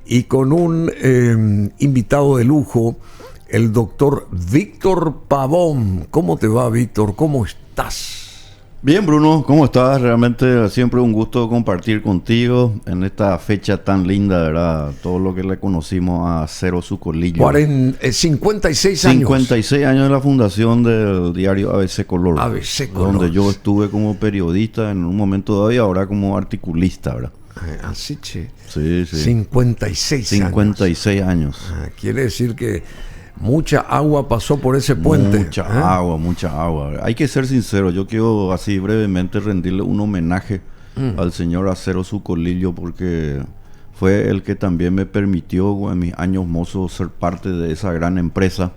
y con un invitado de lujo, el doctor Víctor Pavón. ¿Cómo te va, Víctor? ¿Cómo estás? Bien, Bruno, ¿cómo estás? Realmente siempre un gusto compartir contigo en esta fecha tan linda, ¿verdad? Todo lo que le conocimos a Cero Sucolillo. 56 años. 56 años de la fundación del diario ABC Color. ABC Color. Donde yo estuve como periodista en un momento dado y ahora como articulista, ¿verdad? Así, che. Sí, sí. 56 años. Quiere decir que mucha agua pasó por ese puente. Mucha agua. Hay que ser sincero, yo quiero así brevemente rendirle un homenaje al señor Acero Sucolillo, porque fue el que también me permitió en mis años mozos ser parte de esa gran empresa.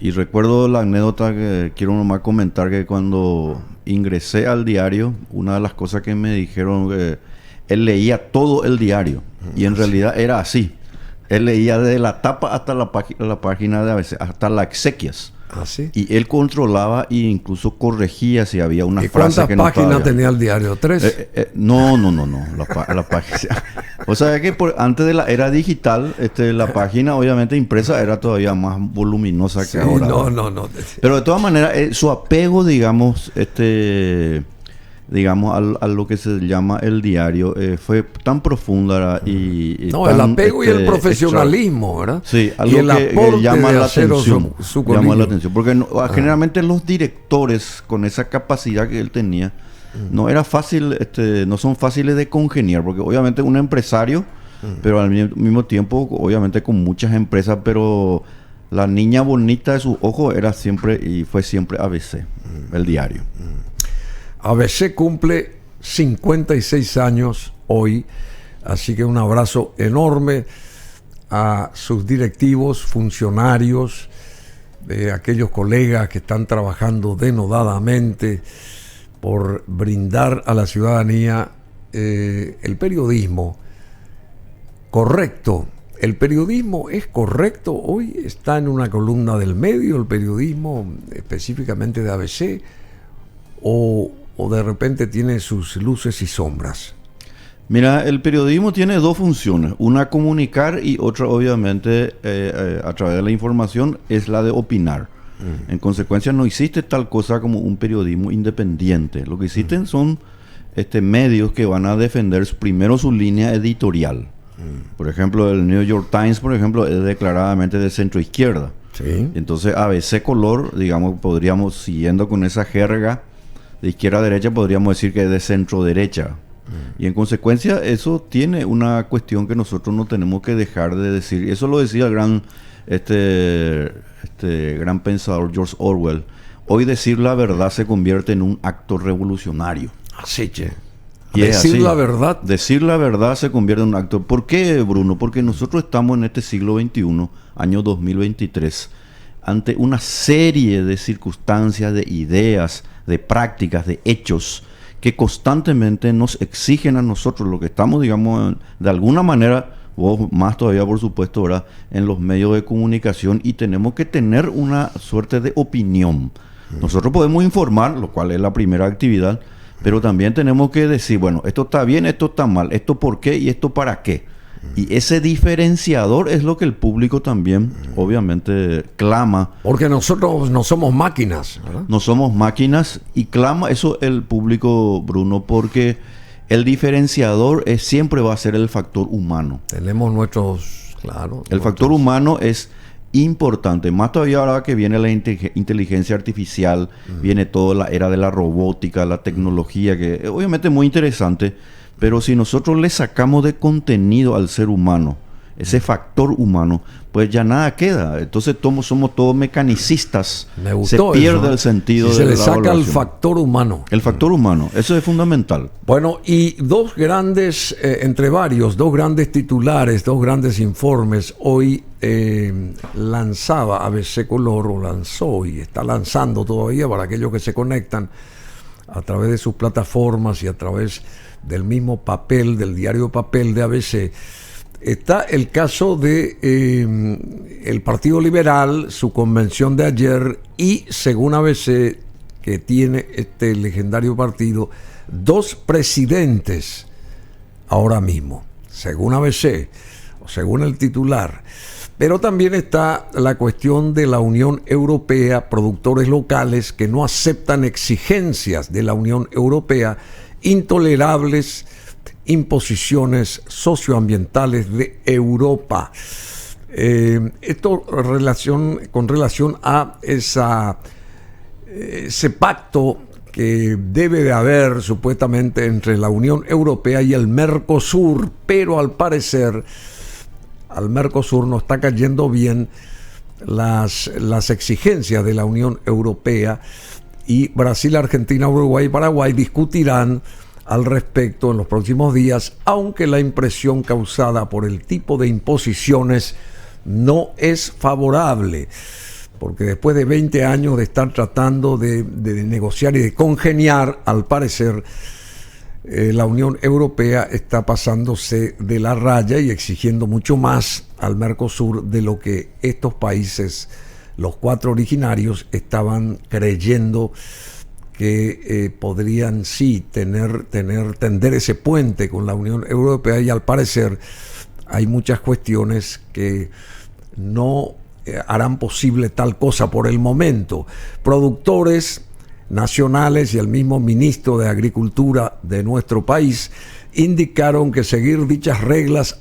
Y recuerdo la anécdota que quiero nomás comentar, que cuando ingresé al diario, una de las cosas que me dijeron, que él leía todo el diario, y en realidad era así. Él leía de la tapa hasta la página de ABC, hasta las exequias. ¿Ah, sí? Y él controlaba e incluso corregía si había una frase que no estaba. ¿Cuántas páginas tenía el diario? ¿3? No. La página. O sea que antes de la era digital, la página obviamente impresa era todavía más voluminosa que ahora. No. Pero de todas maneras, su apego, digamos, a lo que se llama el diario, fue tan profunda y no, tan, el apego y el profesionalismo, ¿verdad? Sí, y algo que llama la atención. Llama la atención, porque generalmente los directores, con esa capacidad que él tenía, no era fácil, no son fáciles de congeniar, porque obviamente un empresario, pero al mismo tiempo, obviamente con muchas empresas, pero la niña bonita de sus ojos era siempre y fue siempre ABC, el diario. ABC cumple 56 años hoy, así que un abrazo enorme a sus directivos, funcionarios, aquellos colegas que están trabajando denodadamente por brindar a la ciudadanía el periodismo correcto. ¿El periodismo es correcto? Hoy está en una columna del medio, el periodismo específicamente de ABC, o de repente tiene sus luces y sombras. Mira, el periodismo tiene dos funciones, una comunicar y otra obviamente a través de la información es la de opinar. En consecuencia no existe tal cosa como un periodismo independiente. Lo que existen son medios que van a defender primero su línea editorial. Por ejemplo, el New York Times, por ejemplo, es declaradamente de centro izquierda. Sí. Entonces ABC Color, digamos, podríamos, siguiendo con esa jerga de izquierda a derecha, podríamos decir que es de centro derecha. Y en consecuencia eso tiene una cuestión que nosotros no tenemos que dejar de decir. Eso lo decía el gran gran pensador George Orwell. Hoy decir la verdad se convierte en un acto revolucionario. Así, che. Y decir la verdad. Decir la verdad se convierte en un acto. ¿Por qué, Bruno? Porque nosotros estamos en este siglo XXI, año 2023, ante una serie de circunstancias, de ideas, de prácticas, de hechos que constantemente nos exigen a nosotros, lo que estamos, digamos, de alguna manera, vos más todavía por supuesto, ¿verdad?, en los medios de comunicación, y tenemos que tener una suerte de opinión. Nosotros podemos informar, lo cual es la primera actividad, pero también tenemos que decir, bueno, esto está bien, esto está mal, esto por qué y esto para qué. Y ese diferenciador es lo que el público también, obviamente, clama. Porque nosotros no somos máquinas, ¿verdad? No somos máquinas, y clama eso el público, Bruno, porque el diferenciador siempre va a ser el factor humano. Tenemos nuestros, claro. El factor humano es importante, más todavía ahora que viene la inteligencia artificial, viene toda la era de la robótica, la tecnología, que obviamente es muy interesante. Pero si nosotros le sacamos de contenido al ser humano, ese factor humano, pues ya nada queda. Entonces somos todos mecanicistas. Me gustó se pierde eso, el sentido si de la se le saca el evaluación. factor humano. El factor humano, eso es fundamental. Bueno, y dos grandes, entre varios, dos grandes titulares, dos grandes informes. Hoy lanzaba ABC Color, o lanzó y está lanzando todavía para aquellos que se conectan a través de sus plataformas y a través del mismo papel, del diario papel de ABC. Está el caso de el Partido Liberal, su convención de ayer, y según ABC, que tiene este legendario partido, 2 presidentes ahora mismo, según ABC. según el titular. Pero también está la cuestión de la Unión Europea, productores locales que no aceptan exigencias de la Unión Europea, intolerables imposiciones socioambientales de Europa. Esto con relación a ese pacto que debe de haber supuestamente entre la Unión Europea y el Mercosur, pero al parecer al Mercosur no está cayendo bien las exigencias de la Unión Europea, y Brasil, Argentina, Uruguay y Paraguay discutirán al respecto en los próximos días, aunque la impresión causada por el tipo de imposiciones no es favorable, porque después de 20 años de estar tratando de negociar y de congeniar, al parecer la Unión Europea está pasándose de la raya y exigiendo mucho más al Mercosur de lo que estos países, los 4 originarios, estaban creyendo que podrían sí tender ese puente con la Unión Europea, y al parecer hay muchas cuestiones que no harán posible tal cosa por el momento. Productores nacionales y el mismo ministro de Agricultura de nuestro país indicaron que seguir dichas reglas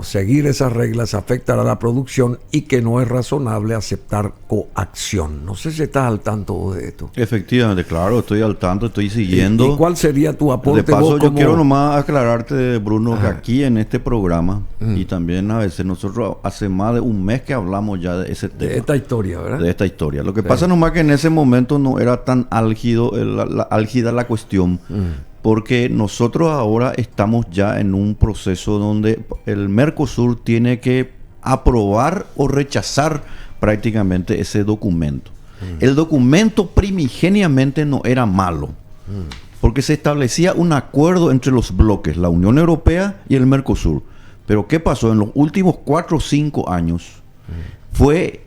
seguir esas reglas afectará la producción y que no es razonable aceptar coacción. No sé si estás al tanto de esto. Efectivamente, claro, estoy al tanto, estoy siguiendo. ¿Y cuál sería tu aporte? De paso, yo quiero nomás aclararte, Bruno, que aquí en este programa, y también a veces nosotros hace más de un mes que hablamos ya de ese tema. De esta historia, ¿verdad? De esta historia. Lo que pasa nomás que en ese momento no era tan álgida la cuestión, porque nosotros ahora estamos ya en un proceso donde el Mercosur tiene que aprobar o rechazar prácticamente ese documento. El documento primigeniamente no era malo, porque se establecía un acuerdo entre los bloques, la Unión Europea y el Mercosur. Pero ¿qué pasó? En los últimos 4 o 5 años fue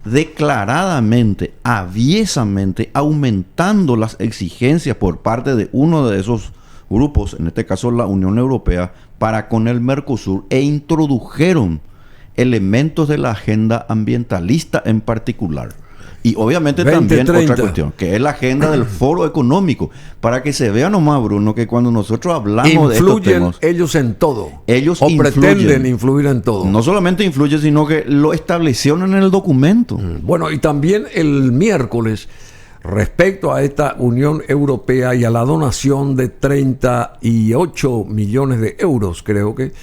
declaradamente, aviesamente, aumentando las exigencias por parte de uno de esos grupos, en este caso la Unión Europea, para con el Mercosur, e introdujeron elementos de la agenda ambientalista en particular. Y obviamente 2030. También otra cuestión, que es la agenda del Foro Económico, para que se vea nomás, Bruno, que cuando nosotros hablamos de estos temas, ellos en todo. Ellos pretenden influir en todo. No solamente influyen, sino que lo establecieron en el documento. Bueno, y también el miércoles, respecto a esta Unión Europea y a la donación de 38 millones de euros, creo que,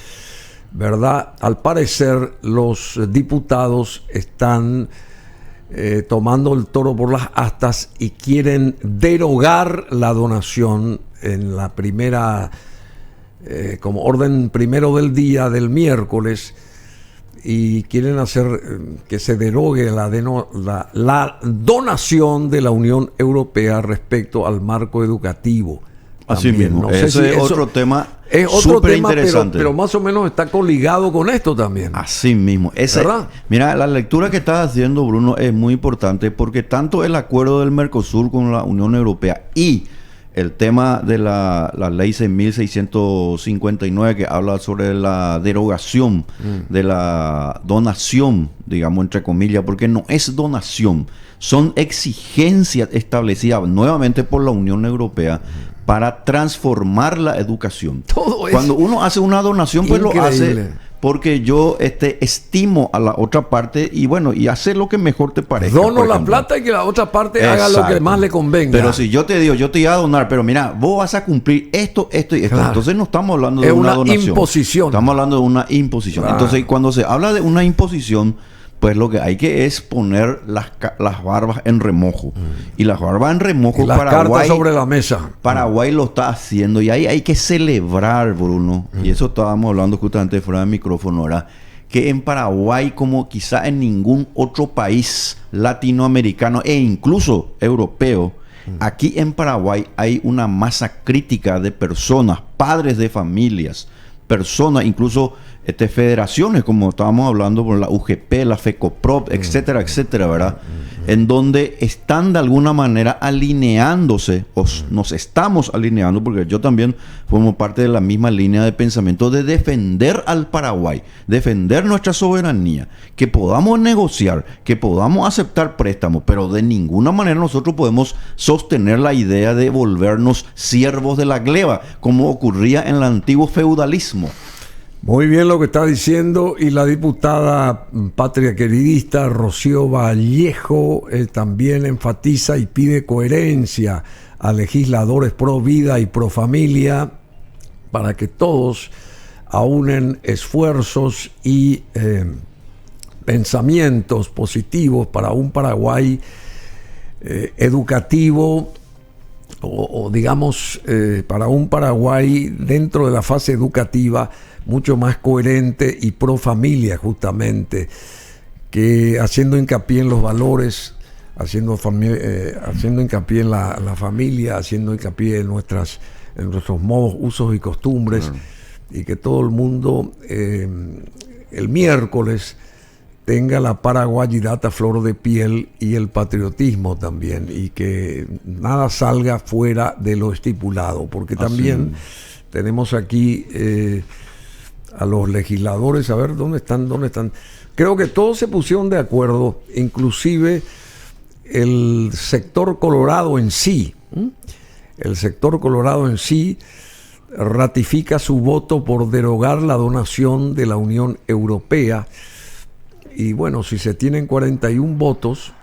¿verdad? Al parecer, los diputados están tomando el toro por las astas y quieren derogar la donación en la primera, como orden primero del día del miércoles, y quieren hacer que se derogue la donación de la Unión Europea respecto al marco educativo. Así También. mismo, No sé ese si es eso otro tema es otro súper tema, interesante. pero más o menos está coligado con esto también. Así mismo. ¿Verdad? Mira, la lectura que estás haciendo, Bruno, es muy importante, porque tanto el acuerdo del Mercosur con la Unión Europea y el tema de la ley 6.659, que habla sobre la derogación de la donación, digamos, entre comillas, porque no es donación, son exigencias establecidas nuevamente por la Unión Europea para transformar la educación. Todo eso. Cuando uno hace una donación, pues Increíble. lo hace porque yo estimo a la otra parte y bueno, y hace lo que mejor te parezca. Dono por la ejemplo. plata y que la otra parte haga lo que Exacto. más le convenga. Pero si yo te digo, yo te iba a donar, pero mira, vos vas a cumplir esto y esto. Claro. Entonces no estamos hablando Es de una una donación. imposición. Estamos hablando de una imposición. Claro. Entonces, cuando se habla de una imposición, pues lo que hay que es poner las barbas en remojo. Y las barbas en remojo, Y las Paraguay, cartas sobre la mesa. Paraguay lo está haciendo. Y ahí hay que celebrar, Bruno. Y eso estábamos hablando justamente fuera del micrófono, ¿verdad? Que en Paraguay, como quizá en ningún otro país latinoamericano e incluso europeo, aquí en Paraguay hay una masa crítica de personas, padres de familias, personas, incluso federaciones, como estábamos hablando por la UGP, la FECOPROP, etcétera, etcétera, ¿verdad? En donde están de alguna manera alineándose, o nos estamos alineando, porque yo también formo parte de la misma línea de pensamiento de defender al Paraguay, defender nuestra soberanía, que podamos negociar, que podamos aceptar préstamos, pero de ninguna manera nosotros podemos sostener la idea de volvernos siervos de la gleba, como ocurría en el antiguo feudalismo. Muy bien lo que está diciendo, y la diputada patria queridista Rocío Vallejo también enfatiza y pide coherencia a legisladores pro vida y pro familia para que todos aúnen esfuerzos y pensamientos positivos para un Paraguay educativo, o digamos para un Paraguay dentro de la fase educativa mucho más coherente y pro familia, justamente, que haciendo hincapié en los valores, haciendo hincapié en la familia, haciendo hincapié en nuestros modos, usos y costumbres, y que todo el mundo el miércoles tenga la paraguayidad a flor de piel y el patriotismo también, y que nada salga fuera de lo estipulado, porque también tenemos aquí a los legisladores, a ver dónde están. Creo que todos se pusieron de acuerdo, inclusive el sector colorado en sí. El sector colorado en sí ratifica su voto por derogar la donación de la Unión Europea. Y bueno, si se tienen 41 votos,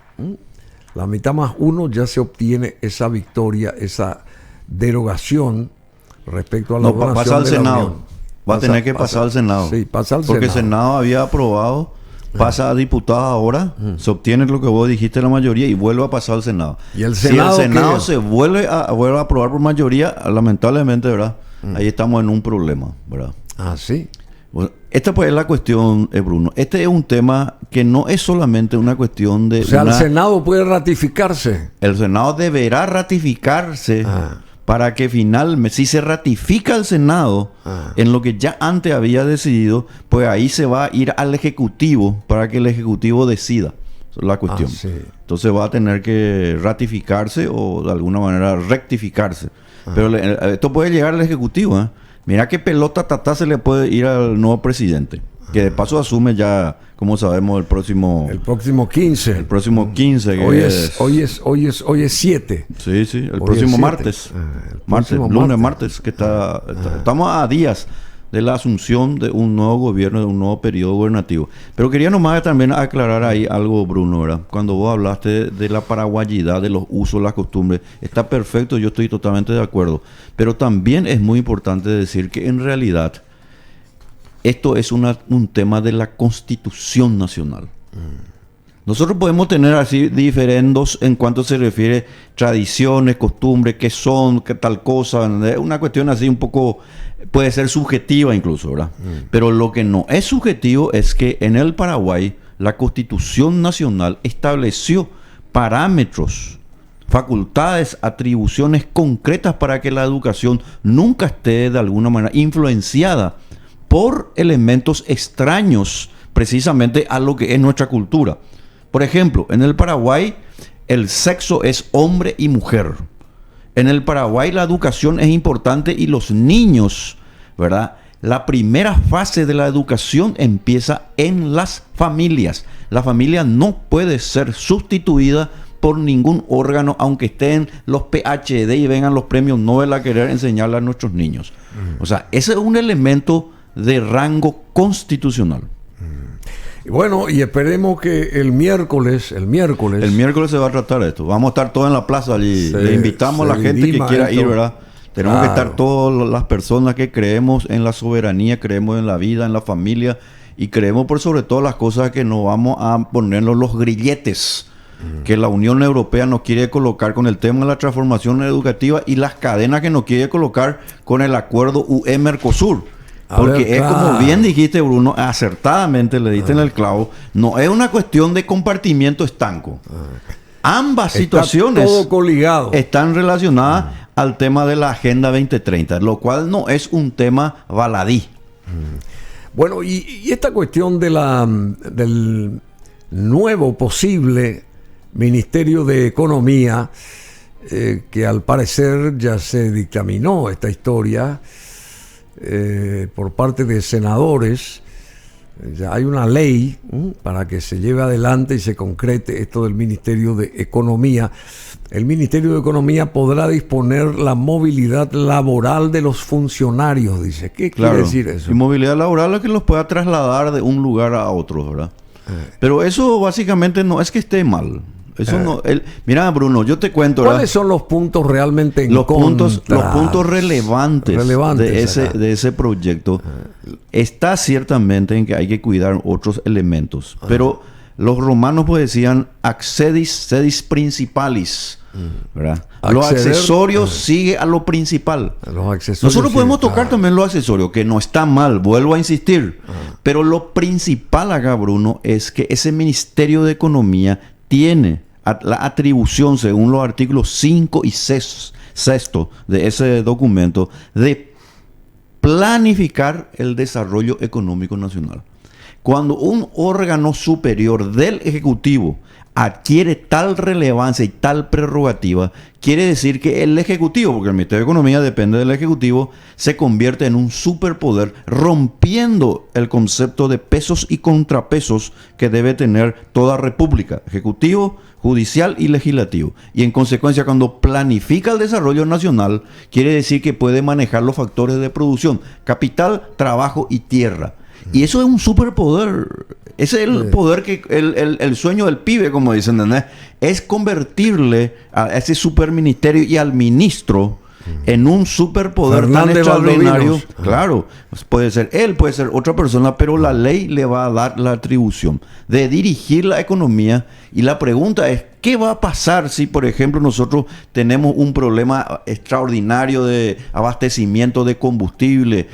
la mitad más uno, ya se obtiene esa victoria, esa derogación respecto a la donación pasa al de la Senado. Unión. Va a tener que pasar al Senado. Sí, pasa al porque Senado. el Senado había aprobado, pasa a diputados ahora, se obtiene lo que vos dijiste, la mayoría, y vuelve a pasar al Senado. ¿Y el Senado, si el Senado se vuelve a aprobar por mayoría, lamentablemente, ¿verdad? Ahí estamos en un problema, ¿verdad? Ah, sí. Bueno, esta pues es la cuestión, Bruno. Este es un tema que no es solamente una cuestión de... O sea, el Senado puede ratificarse. El Senado deberá ratificarse para que finalmente, si se ratifica el Senado en lo que ya antes había decidido, pues ahí se va a ir al Ejecutivo para que el Ejecutivo decida. Esa es la cuestión. Sí. Entonces va a tener que ratificarse o de alguna manera rectificarse. Pero esto puede llegar al Ejecutivo, ¿eh? Mira qué pelota tatá se le puede ir al nuevo presidente, que de paso asume ya, como sabemos, el próximo 15. El próximo 15, que hoy es 7. Sí, el Hoy próximo es martes. próximo Lunes, martes, que estamos a días de la asunción de un nuevo gobierno, de un nuevo periodo gubernativo. Pero quería nomás también aclarar ahí algo, Bruno, ¿verdad? Cuando vos hablaste de la paraguayidad, de los usos, las costumbres, está perfecto, yo estoy totalmente de acuerdo. Pero también es muy importante decir que en realidad esto es un tema de la Constitución Nacional. Nosotros podemos tener así diferendos en cuanto se refiere tradiciones, costumbres, qué son, qué tal cosa. Una cuestión así un poco, puede ser subjetiva incluso, ¿verdad? Pero lo que no es subjetivo es que en el Paraguay la Constitución Nacional estableció parámetros, facultades, atribuciones concretas para que la educación nunca esté de alguna manera influenciada por elementos extraños precisamente a lo que es nuestra cultura. Por ejemplo, en el Paraguay el sexo es hombre y mujer. En el Paraguay la educación es importante y los niños, ¿verdad? La primera fase de la educación empieza en las familias. La familia no puede ser sustituida por ningún órgano, aunque estén los PhD y vengan los premios Nobel a querer enseñarle a nuestros niños. O sea, ese es un elemento de rango constitucional. Bueno, y esperemos que el miércoles se va a tratar esto. Vamos a estar todos en la plaza allí. Le invitamos a la gente que quiera ir, ¿verdad? Tenemos que estar todas las personas que creemos en la soberanía, creemos en la vida, en la familia, y creemos por sobre todas las cosas que no vamos a ponernos los grilletes que la Unión Europea nos quiere colocar con el tema de la transformación educativa y las cadenas que nos quiere colocar con el acuerdo UE-Mercosur. Porque es como bien dijiste, Bruno, acertadamente le diste en el clavo, no es una cuestión de compartimiento estanco. Ambas situaciones todo coligado. Están relacionadas al tema de la Agenda 2030, lo cual no es un tema baladí. Bueno, y esta cuestión del nuevo posible Ministerio de Economía, que al parecer ya se dictaminó esta historia por parte de senadores. Ya hay una ley para que se lleve adelante y se concrete esto del Ministerio de Economía. El Ministerio de Economía podrá disponer la movilidad laboral de los funcionarios, dice. ¿Qué quiere decir eso? Y movilidad laboral es que los pueda trasladar de un lugar a otro, ¿verdad? Pero eso básicamente no es que esté mal. Eso no, mira, Bruno, yo te cuento, ¿verdad? ¿Cuáles son los puntos realmente en contra? Los puntos relevantes de ese proyecto está ciertamente en que hay que cuidar otros elementos. Pero los romanos pues decían accedis sedis principalis, ¿verdad? Los accesorios sigue a lo principal. Nosotros podemos tocar también los accesorios, que no está mal, vuelvo a insistir. Pero lo principal acá, Bruno, es que ese Ministerio de Economía tiene la atribución, según los artículos 5 y 6 de ese documento, de planificar el desarrollo económico nacional. Cuando un órgano superior del Ejecutivo adquiere tal relevancia y tal prerrogativa, quiere decir que el Ejecutivo, porque el Ministerio de Economía depende del Ejecutivo, se convierte en un superpoder, rompiendo el concepto de pesos y contrapesos que debe tener toda república, Ejecutivo, Judicial y Legislativo. Y en consecuencia, cuando planifica el desarrollo nacional, quiere decir que puede manejar los factores de producción, capital, trabajo y tierra. Y eso es un superpoder. Ese es el poder que el sueño del pibe, como dicen, ¿entendés? Es convertirle a ese superministerio y al ministro en un superpoder tan extraordinario. Claro, puede ser él, puede ser otra persona, pero la ley le va a dar la atribución de dirigir la economía. Y la pregunta es, ¿qué va a pasar si, por ejemplo, nosotros tenemos un problema extraordinario de abastecimiento de combustible?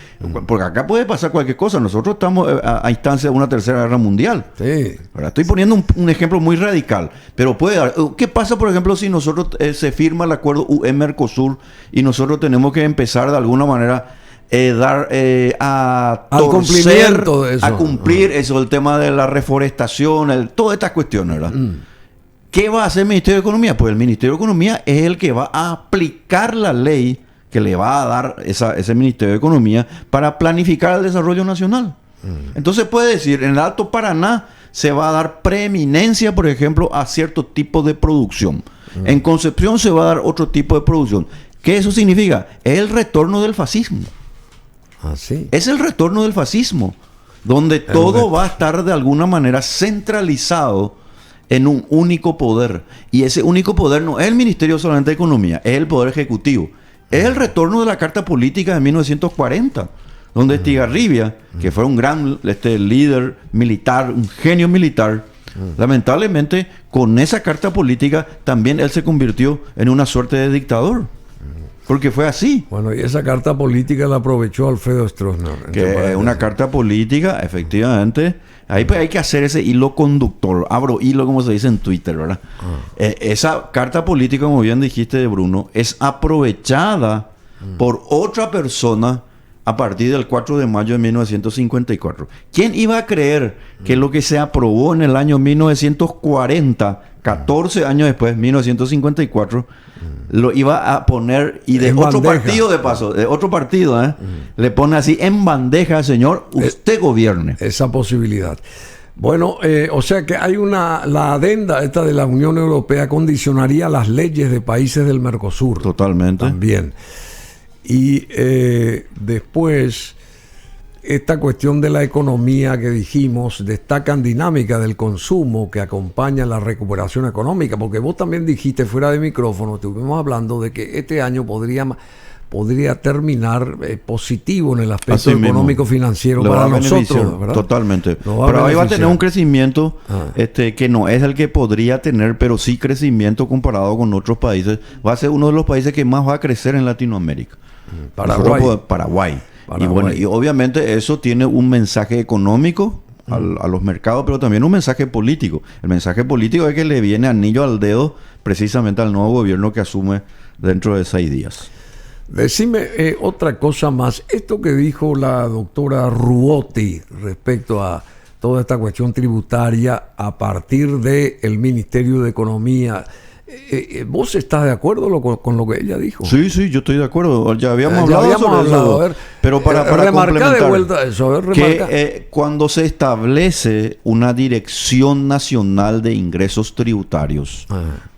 Porque acá puede pasar cualquier cosa. Nosotros estamos a instancia de una tercera guerra mundial. Sí. Ahora, estoy poniendo un ejemplo muy radical, pero puede dar. ¿Qué pasa, por ejemplo, si nosotros se firma el acuerdo UE-Mercosur y nosotros tenemos que empezar de alguna manera a cumplimiento de eso, a cumplir eso, el tema de la reforestación, todas estas cuestiones, ¿verdad? ¿Qué va a hacer el Ministerio de Economía? Pues el Ministerio de Economía es el que va a aplicar la ley que le va a dar ese Ministerio de Economía para planificar el desarrollo nacional. Entonces puede decir, en el Alto Paraná se va a dar preeminencia, por ejemplo, a cierto tipo de producción. En Concepción se va a dar otro tipo de producción. ¿Qué eso significa? Es el retorno del fascismo. ¿Sí? Es el retorno del fascismo, donde todo va a estar de alguna manera centralizado en un único poder. Y ese único poder no es el Ministerio solamente de Economía, es el Poder Ejecutivo. Es el retorno de la Carta Política de 1940, donde Estigarribia, que fue un gran líder militar, un genio militar, lamentablemente con esa Carta Política también él se convirtió en una suerte de dictador. Porque fue así. Bueno, y esa carta política la aprovechó Alfredo Stroessner. Que es una carta política, efectivamente. Ahí pues hay que hacer ese hilo conductor. Abro hilo, como se dice en Twitter, ¿verdad? Esa carta política, como bien dijiste, Bruno, es aprovechada por otra persona a partir del 4 de mayo de 1954. ¿Quién iba a creer que lo que se aprobó en el año 1940, 14 años después, 1954, lo iba a poner, y de otro partido de paso, de otro partido, le pone así en bandeja, señor, usted gobierne? Esa posibilidad. Bueno, o sea que hay la adenda esta de la Unión Europea condicionaría las leyes de países del Mercosur. Totalmente. También. Y después, esta cuestión de la economía que dijimos, destacan dinámica del consumo que acompaña la recuperación económica, porque vos también dijiste fuera de micrófono, estuvimos hablando de que este año podría terminar positivo en el aspecto económico-financiero para nosotros, ¿verdad? Totalmente. Pero ahí va a tener un crecimiento que no es el que podría tener, pero sí crecimiento comparado con otros países. Va a ser uno de los países que más va a crecer en Latinoamérica. Paraguay. Y bueno, y obviamente eso tiene un mensaje económico a los mercados, pero también un mensaje político. El mensaje político es que le viene anillo al dedo precisamente al nuevo gobierno que asume dentro de 6 días. Decime otra cosa más. Esto que dijo la doctora Ruotti respecto a toda esta cuestión tributaria a partir del Ministerio de Economía, ¿vos estás de acuerdo con lo que ella dijo? Sí, yo estoy de acuerdo. Ya habíamos hablado sobre eso. A ver, pero para remarcar de vuelta eso. A ver, que cuando se establece una Dirección Nacional de Ingresos Tributarios,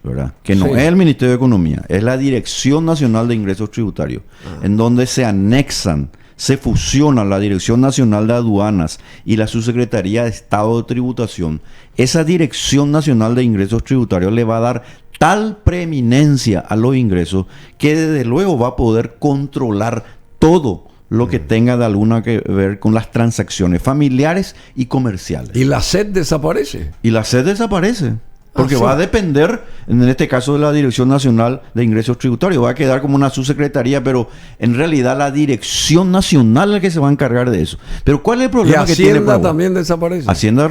¿verdad? Que no es el Ministerio de Economía, es la Dirección Nacional de Ingresos Tributarios, en donde se fusiona la Dirección Nacional de Aduanas y la Subsecretaría de Estado de Tributación. Esa Dirección Nacional de Ingresos Tributarios le va a dar tal preeminencia a los ingresos que desde luego va a poder controlar todo lo que tenga de alguna que ver con las transacciones familiares y comerciales. ¿Y la SED desaparece? Y la SED desaparece. Porque va a depender, en este caso, de la Dirección Nacional de Ingresos Tributarios. Va a quedar como una subsecretaría, pero en realidad la Dirección Nacional es la que se va a encargar de eso. Pero ¿cuál es el problema que tiene Paraguay? Hacienda también desaparece. Hacienda,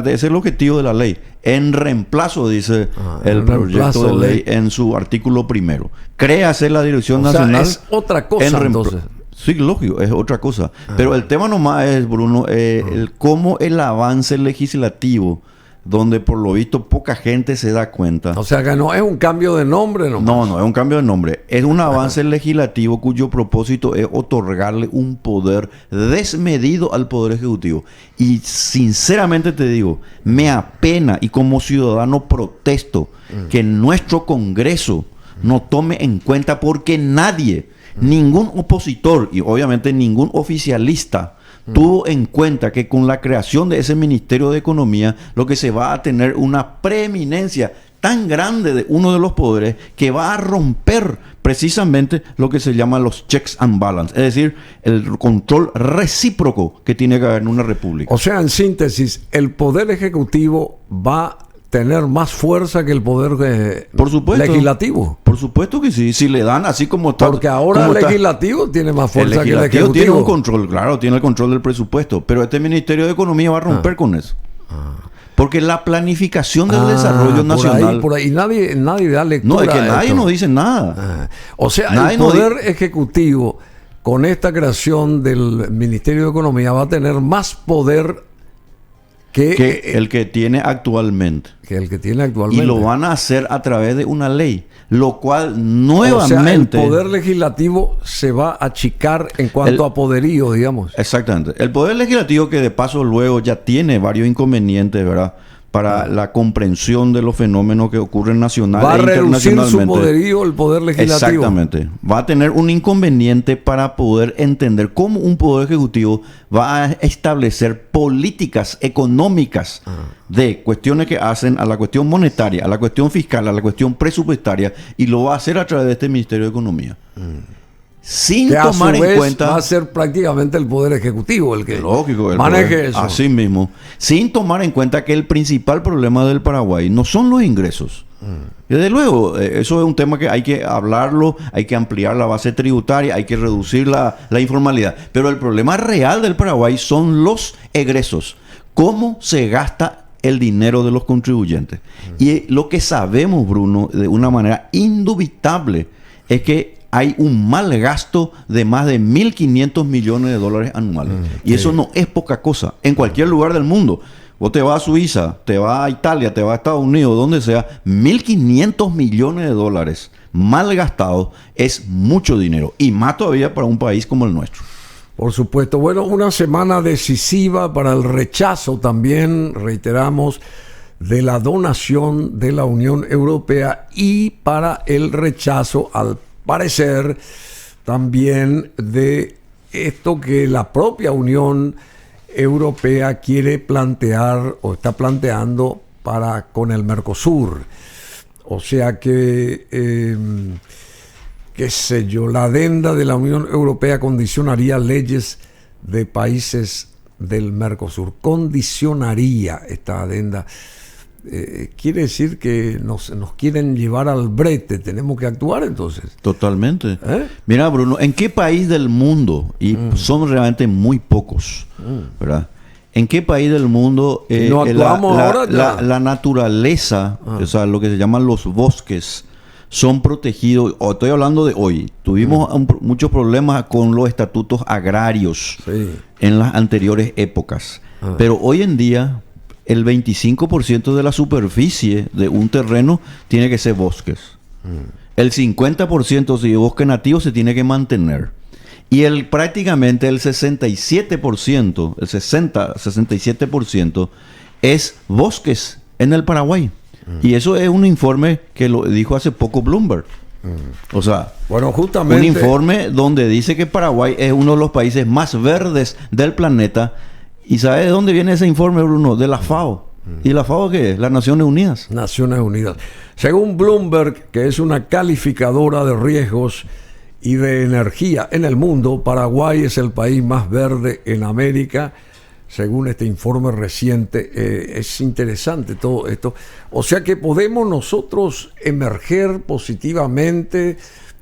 ese es el objetivo de la ley. En reemplazo, dice el proyecto de ley en su artículo primero. Créase la Dirección Nacional. Es otra cosa, entonces. Sí, lógico, es otra cosa. Pero el tema nomás es, Bruno, cómo el avance legislativo, donde por lo visto poca gente se da cuenta. O sea que no es un cambio de nombre, ¿no? No es un cambio de nombre. Es un avance legislativo cuyo propósito es otorgarle un poder desmedido al Poder Ejecutivo. Y sinceramente te digo, me apena y como ciudadano protesto que nuestro Congreso no tome en cuenta, porque nadie, ningún opositor y obviamente ningún oficialista tuvo en cuenta que con la creación de ese Ministerio de Economía lo que se va a tener una preeminencia tan grande de uno de los poderes que va a romper precisamente lo que se llama los checks and balance, es decir, el control recíproco que tiene que haber en una república. O sea, en síntesis, el Poder Ejecutivo va a tener más fuerza que el Poder Legislativo. Por supuesto que sí, si le dan así como está. Porque ahora el Legislativo tiene más fuerza que el Ejecutivo. Tiene un control, claro, tiene el control del presupuesto, pero este Ministerio de Economía va a romper con eso. Porque la planificación del desarrollo nacional... Por ahí nadie da lectura. No, es que nadie nos dice nada. O sea, el Poder Ejecutivo, con esta creación del Ministerio de Economía, va a tener más poder que el que tiene actualmente. Y lo van a hacer a través de una ley, lo cual nuevamente... O sea, el Poder Legislativo se va a achicar en cuanto a poderío, digamos. Exactamente. El Poder Legislativo, que de paso luego ya tiene varios inconvenientes, ¿verdad?, para la comprensión de los fenómenos que ocurren nacional e internacionalmente. Va a reducir su poderío el Poder Legislativo. Exactamente. Va a tener un inconveniente para poder entender cómo un Poder Ejecutivo va a establecer políticas económicas de cuestiones que hacen a la cuestión monetaria, a la cuestión fiscal, a la cuestión presupuestaria, y lo va a hacer a través de este Ministerio de Economía. Sin que tomar en cuenta, va a ser prácticamente el Poder Ejecutivo el que maneje eso. Así mismo, sin tomar en cuenta que el principal problema del Paraguay no son los ingresos. Desde luego, eso es un tema que hay que hablarlo, hay que ampliar la base tributaria, hay que reducir la informalidad. Pero el problema real del Paraguay son los egresos. ¿Cómo se gasta el dinero de los contribuyentes? Y lo que sabemos, Bruno, de una manera indubitable, es que hay un mal gasto de más de 1.500 millones de dólares anuales. Y eso no es poca cosa. En cualquier lugar del mundo. Vos te vas a Suiza, te vas a Italia, te vas a Estados Unidos, donde sea, 1.500 millones de dólares mal gastados es mucho dinero. Y más todavía para un país como el nuestro. Por supuesto. Bueno, una semana decisiva para el rechazo también, reiteramos, de la donación de la Unión Europea y para el rechazo al parecer también de esto que la propia Unión Europea quiere plantear o está planteando con el Mercosur. O sea que, qué sé yo, la adenda de la Unión Europea condicionaría leyes de países del Mercosur. Condicionaría esta adenda. Quiere decir que nos quieren llevar al brete. Tenemos que actuar entonces. Totalmente. Mira, Bruno, ¿en qué país del mundo, y son realmente muy pocos, ¿verdad? ¿En qué país del mundo no actuamos ahora la naturaleza, o sea, lo que se llaman los bosques, son protegidos. Estoy hablando de hoy. Tuvimos muchos problemas con los estatutos agrarios en las anteriores épocas. Pero hoy en día, el 25% de la superficie de un terreno tiene que ser bosques. El 50% si es bosque nativo se tiene que mantener. Y prácticamente el 67%, el 67% es bosques en el Paraguay. Y eso es un informe que lo dijo hace poco Bloomberg. O sea, bueno, justamente, un informe donde dice que Paraguay es uno de los países más verdes del planeta. ¿Y sabe de dónde viene ese informe, Bruno? De la FAO. ¿Y la FAO qué es? Las Naciones Unidas. Naciones Unidas. Según Bloomberg, que es una calificadora de riesgos y de energía en el mundo, Paraguay es el país más verde en América, según este informe reciente. Es interesante todo esto. O sea que podemos nosotros emerger positivamente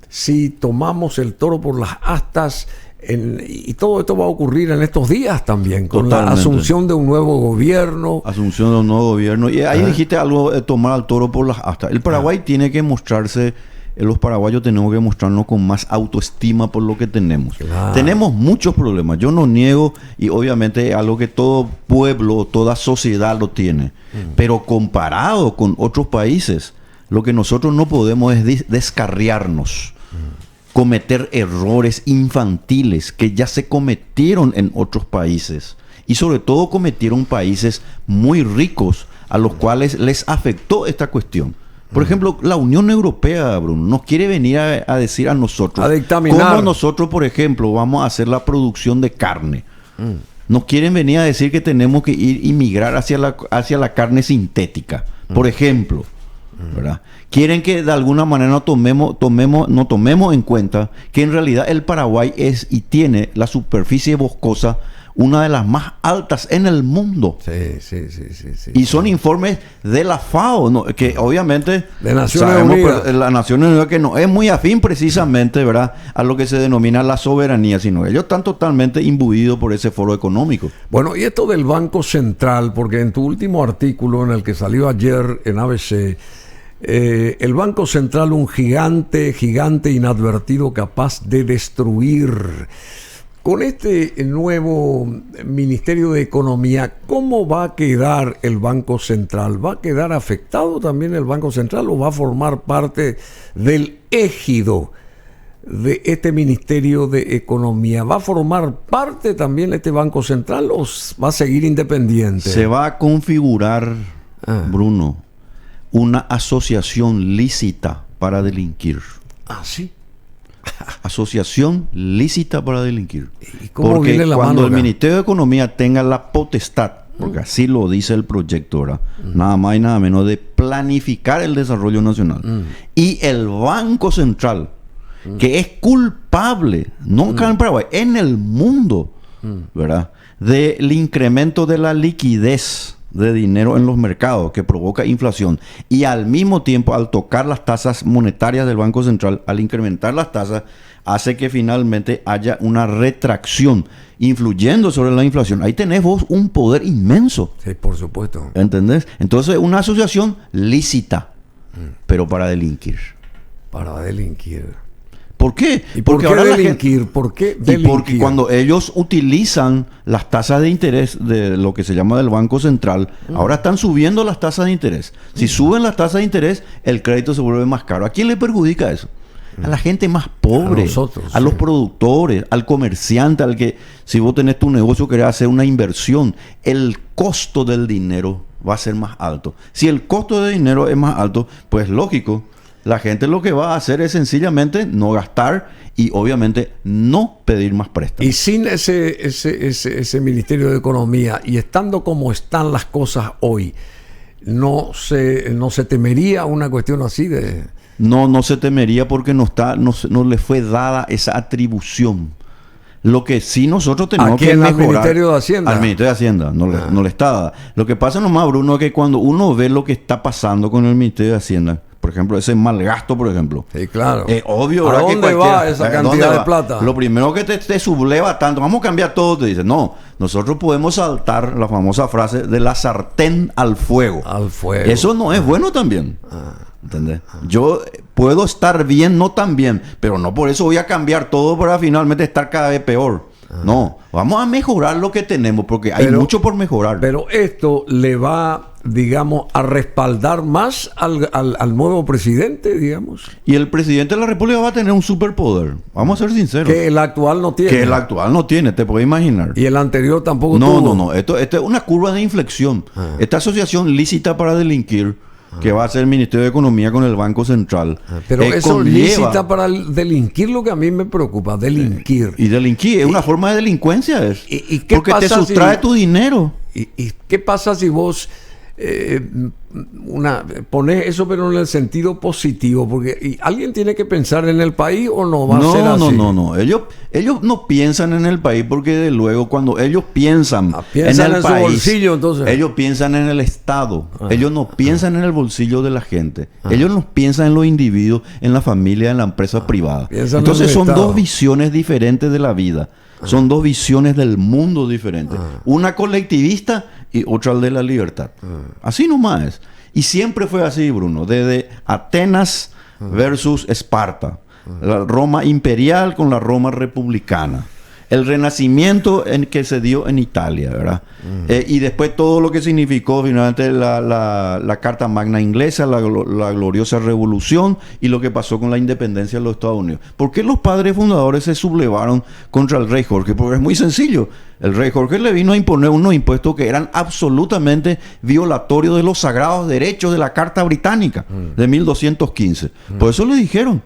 si tomamos el toro por las astas. Y todo esto va a ocurrir en estos días también, con la asunción de un nuevo gobierno. Asunción de un nuevo gobierno. Y ahí dijiste algo de tomar al toro por las astas. El Paraguay tiene que mostrarse, los paraguayos tenemos que mostrarnos con más autoestima por lo que tenemos. Claro. Tenemos muchos problemas, yo no niego, y obviamente es algo que todo pueblo, toda sociedad lo tiene. Pero comparado con otros países, lo que nosotros no podemos es descarriarnos. Cometer errores infantiles que ya se cometieron en otros países. Y sobre todo cometieron países muy ricos a los cuales les afectó esta cuestión. Por ejemplo, la Unión Europea, Bruno, nos quiere venir a decir a nosotros a dictaminar cómo nosotros, por ejemplo, vamos a hacer la producción de carne. Nos quieren venir a decir que tenemos que migrar hacia la carne sintética, por ejemplo. ¿Verdad? Quieren que de alguna manera no tomemos en cuenta que en realidad el Paraguay es y tiene la superficie boscosa una de las más altas en el mundo. Sí. Y son informes de la FAO, ¿no? Que obviamente de Naciones Unidas. La Naciones Unidas, que no es muy afín precisamente, ¿verdad?, a lo que se denomina la soberanía, sino ellos están totalmente imbuidos por ese foro económico. Bueno, y esto del Banco Central, porque en tu último artículo, en el que salió ayer en ABC, el Banco Central, un gigante inadvertido capaz de destruir. Con este nuevo Ministerio de Economía, ¿cómo va a quedar el Banco Central? ¿Va a quedar afectado también el Banco Central o va a formar parte del égido de este Ministerio de Economía? ¿Va a formar parte también este Banco Central o va a seguir independiente? Se va a configurar, Bruno, una asociación lícita para delinquir. Ah, sí. Asociación lícita para delinquir. ¿Y cómo porque viene la cuando mano el acá? Ministerio de Economía tenga la potestad, porque así lo dice el proyecto, ¿verdad? Nada más y nada menos de planificar el desarrollo nacional. Y el Banco Central, que es culpable, no acá en Paraguay, en el mundo, ¿verdad?, del incremento de la liquidez de dinero en los mercados que provoca inflación, y al mismo tiempo, al tocar las tasas monetarias del Banco Central, al incrementar las tasas, hace que finalmente haya una retracción influyendo sobre la inflación. Ahí tenés vos un poder inmenso. Sí, por supuesto. ¿Entendés? Entonces, una asociación lícita, pero para delinquir. Para delinquir. ¿Por qué? ¿Y por qué ahora delinquir? ¿Por qué delinquir? Porque cuando ellos utilizan las tasas de interés de lo que se llama del Banco Central, ahora están subiendo las tasas de interés. Si suben las tasas de interés, el crédito se vuelve más caro. ¿A quién le perjudica eso? A la gente más pobre, a nosotros, a los productores, al comerciante, al que, si vos tenés tu negocio, querés hacer una inversión, el costo del dinero va a ser más alto. Si el costo del dinero es más alto, pues lógico, la gente lo que va a hacer es sencillamente no gastar y obviamente no pedir más préstamos. Y sin ese Ministerio de Economía, y estando como están las cosas hoy, no se temería una cuestión así de... No se temería porque no le fue dada esa atribución. Lo que sí nosotros tenemos que mejorar... ¿Al Ministerio de Hacienda? Al Ministerio de Hacienda, no le está dada. Lo que pasa nomás, Bruno, es que cuando uno ve lo que está pasando con el Ministerio de Hacienda, por ejemplo, ese mal gasto, por ejemplo. Sí, claro. Es obvio, ¿A ¿verdad? dónde va esa cantidad de plata? Lo primero que te subleva tanto, vamos a cambiar todo, te dice, no, nosotros podemos saltar la famosa frase de la sartén al fuego. Al fuego. Eso no es bueno también. ¿Entendés? Yo puedo estar bien, no tan bien, pero no por eso voy a cambiar todo para finalmente estar cada vez peor. No, vamos a mejorar lo que tenemos, porque hay mucho por mejorar. Pero esto le va, digamos, a respaldar más al nuevo presidente, digamos. Y el presidente de la República va a tener un superpoder, vamos a ser sinceros. Que el actual no tiene. Que el actual no tiene, te puedes imaginar. Y el anterior tampoco no, tuvo. No. Esto es una curva de inflexión. Esta asociación lícita para delinquir, que va a ser el Ministerio de Economía con el Banco Central. Pero eso lícita para delinquir, lo que a mí me preocupa, delinquir. Y delinquir es una forma de delincuencia. ¿Y qué porque pasa te sustrae tu dinero. ¿Y qué pasa si vos pones eso pero en el sentido positivo? Porque alguien tiene que pensar en el país o no va a ser así. No. Ellos no piensan en el país porque de luego cuando ellos piensan en el país, bolsillo, entonces. Ellos piensan en el Estado. Ellos no piensan en el bolsillo de la gente. Ellos no piensan en los individuos, en la familia, en la empresa privada. Entonces son dos visiones diferentes de la vida. Son dos visiones del mundo diferentes. Una colectivista y otra de la libertad. Así nomás es. Y siempre fue así, Bruno. Desde Atenas versus Esparta. La Roma imperial con la Roma republicana. El renacimiento que se dio en Italia, ¿verdad? Y después todo lo que significó finalmente la Carta Magna inglesa, la gloriosa revolución y lo que pasó con la independencia de los Estados Unidos. ¿Por qué los padres fundadores se sublevaron contra el rey Jorge? Porque es muy sencillo. El rey Jorge le vino a imponer unos impuestos que eran absolutamente violatorios de los sagrados derechos de la Carta Británica de 1215. Por eso le dijeron.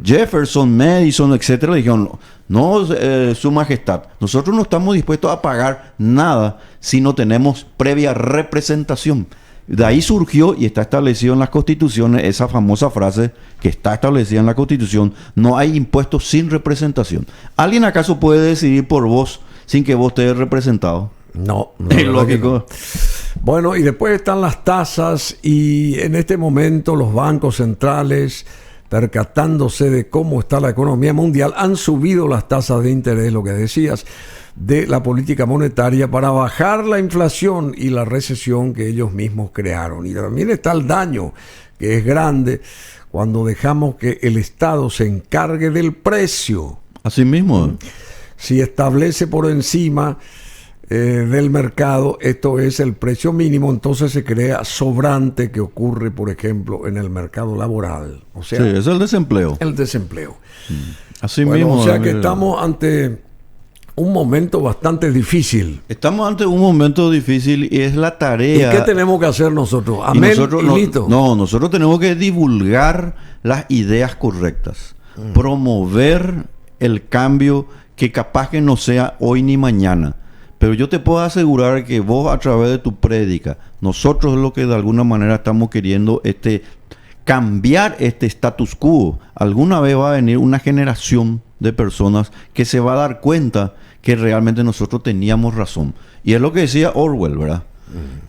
Jefferson, Madison, etcétera, le dijeron: no, su majestad, nosotros no estamos dispuestos a pagar nada si no tenemos previa representación. De ahí surgió y está establecido en las constituciones esa famosa frase que está establecida en la constitución: no hay impuestos sin representación. ¿Alguien acaso puede decidir por vos sin que vos estés representado? No, es lógico. No. Bueno, y después están las tasas, y en este momento los bancos centrales, percatándose de cómo está la economía mundial, han subido las tasas de interés, lo que decías, de la política monetaria para bajar la inflación y la recesión que ellos mismos crearon. Y también está el daño, que es grande, cuando dejamos que el Estado se encargue del precio. Así mismo. Si establece por encima del mercado, esto es el precio mínimo, entonces se crea sobrante, que ocurre, por ejemplo, en el mercado laboral. O sea, sí, es el desempleo. El desempleo. Así mismo. O sea que estamos ante un momento bastante difícil. Estamos ante un momento difícil y es la tarea. ¿Y qué tenemos que hacer nosotros? Amén y listo. No, nosotros tenemos que divulgar las ideas correctas, promover el cambio que capaz que no sea hoy ni mañana. Pero yo te puedo asegurar que vos, a través de tu prédica, nosotros lo que de alguna manera estamos queriendo cambiar este status quo. Alguna vez va a venir una generación de personas que se va a dar cuenta que realmente nosotros teníamos razón. Y es lo que decía Orwell, ¿verdad?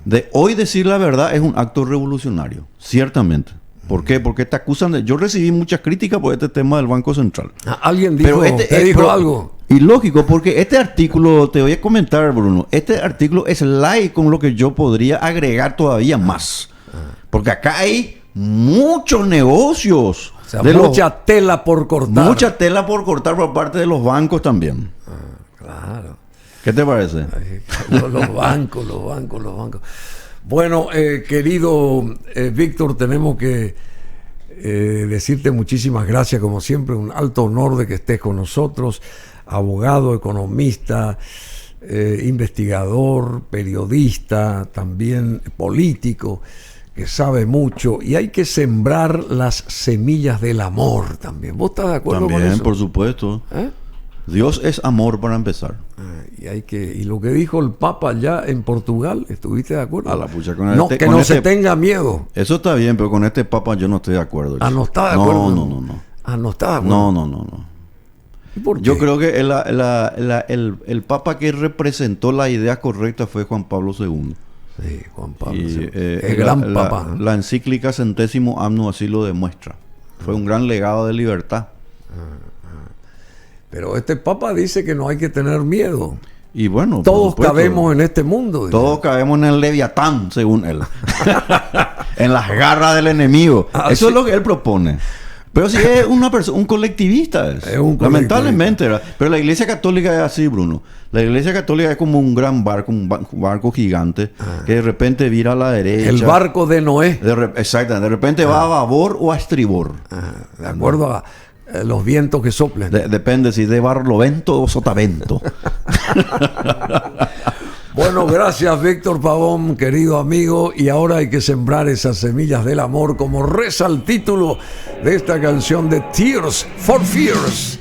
De hoy decir la verdad es un acto revolucionario, ciertamente. ¿Por qué? Porque te acusan de... Yo recibí muchas críticas por este tema del Banco Central. Alguien dijo, te dijo algo. Y lógico, porque este artículo, te voy a comentar, Bruno, este artículo es light con lo que yo podría agregar todavía más. Porque acá hay muchos negocios. O sea, mucha tela por cortar. Mucha tela por cortar por parte de los bancos también. Claro. ¿Qué te parece? Los bancos. Bueno, querido Víctor, tenemos que decirte muchísimas gracias, como siempre, un alto honor de que estés con nosotros, abogado, economista, investigador, periodista, también político, que sabe mucho, y hay que sembrar las semillas del amor también. ¿Vos estás de acuerdo con eso? También, por supuesto. Dios es amor para empezar. Y lo que dijo el Papa allá en Portugal, ¿estuviste de acuerdo? A la pucha, que no se tenga miedo. Eso está bien, pero con este Papa yo no estoy de acuerdo. ¿No está de acuerdo? No. ¿No está de acuerdo? No. ¿Y por qué? Yo creo que el Papa que representó la idea correcta fue Juan Pablo II. Sí, Juan Pablo II. El gran Papa. La encíclica Centésimo Annus así lo demuestra. Fue un gran legado de libertad. Pero este Papa dice que no hay que tener miedo. Y bueno, todos cabemos en este mundo. Todos cabemos en el Leviatán, según él. En las garras del enemigo. Eso es lo que él propone. Pero si es una persona, un colectivista es un lamentablemente, ¿verdad? Pero la Iglesia Católica es así, Bruno. La Iglesia Católica es como un gran barco, un barco gigante, que de repente vira a la derecha. El barco de Noé. Exactamente. De repente va a babor o a estribor. De acuerdo a los vientos que soplen. Depende si de barlovento o sotavento. Bueno, gracias Víctor Pavón, querido amigo. Y ahora hay que sembrar esas semillas del amor, como reza el título de esta canción de Tears for Fears.